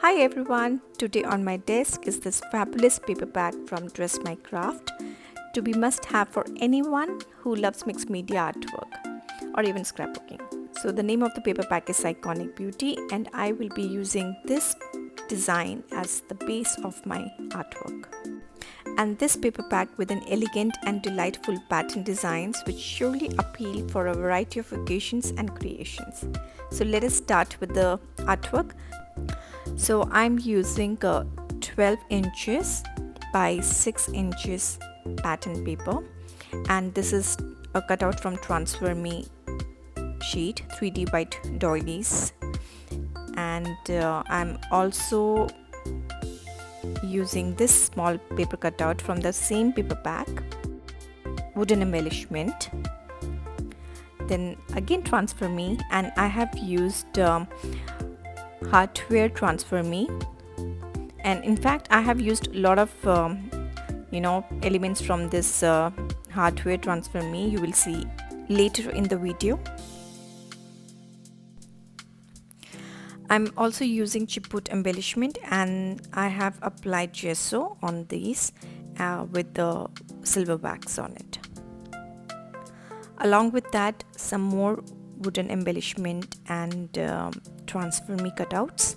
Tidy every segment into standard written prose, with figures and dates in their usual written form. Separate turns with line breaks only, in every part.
Hi everyone, today on my desk is this fabulous paperback from Dressmycraft to be must have for anyone who loves mixed media artwork or even scrapbooking. So the name of the paperback is Iconic Beauty and I will be using this design as the base of my artwork. And this paperback with an elegant and delightful pattern designs which surely appeal for a variety of occasions and creations. So let us start with the artwork. So I'm using a 12 inches by 6 inches pattern paper, and this is a cutout from Transferme sheet 3D by Doillies, and I'm also using this small paper cutout from the same paperback, wooden embellishment, then again Transferme, and I have used hardware Transferme, and in fact I have used a lot of elements from this hardware Transferme. You will see later in the video. I'm also using chipboard embellishment, and I have applied gesso on these with the silver wax on it. Along with that, some more wooden embellishment and Transferme cutouts.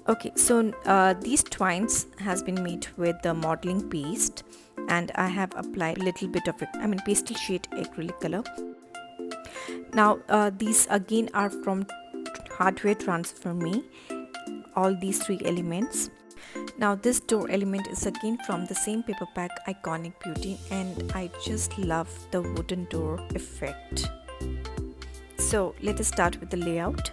Okay, so these twines has been made with the modeling paste, and I have applied a little bit of it, pastel shade acrylic color. Now these again are from hardware Transferme, all these three elements. Now this door element is again from the same paperback, Iconic Beauty, and I just love the wooden door effect. So let us start with the layout.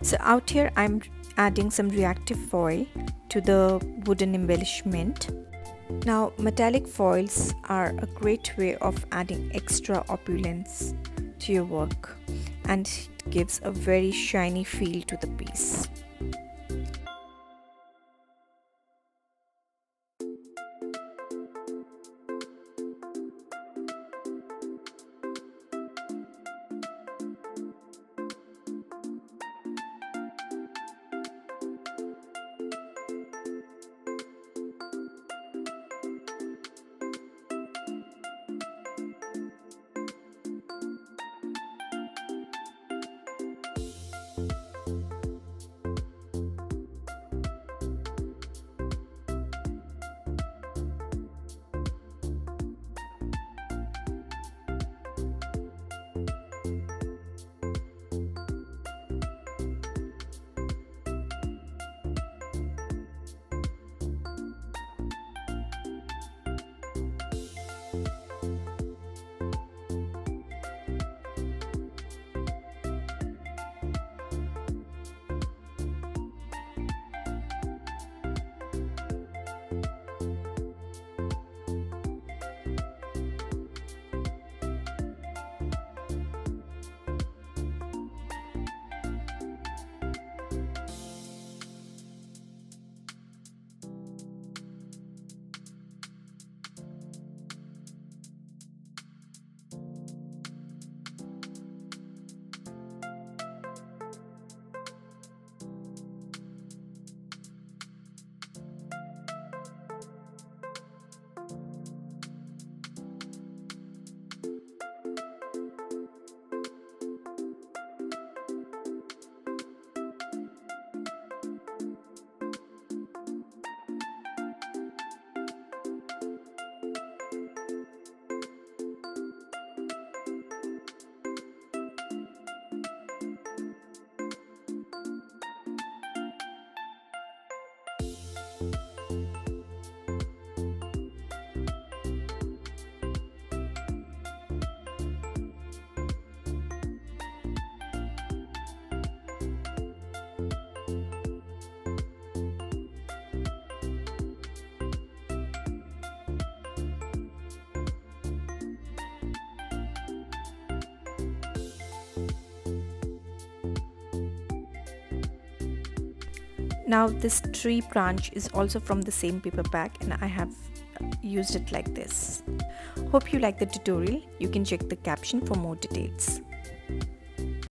So out here I'm adding some reactive foil to the wooden embellishment. Now metallic foils are a great way of adding extra opulence to your work, and it gives a very shiny feel to the piece. Now this tree branch is also from the same paper pack, and I have used it like this. Hope you like the tutorial. You can check the caption for more details.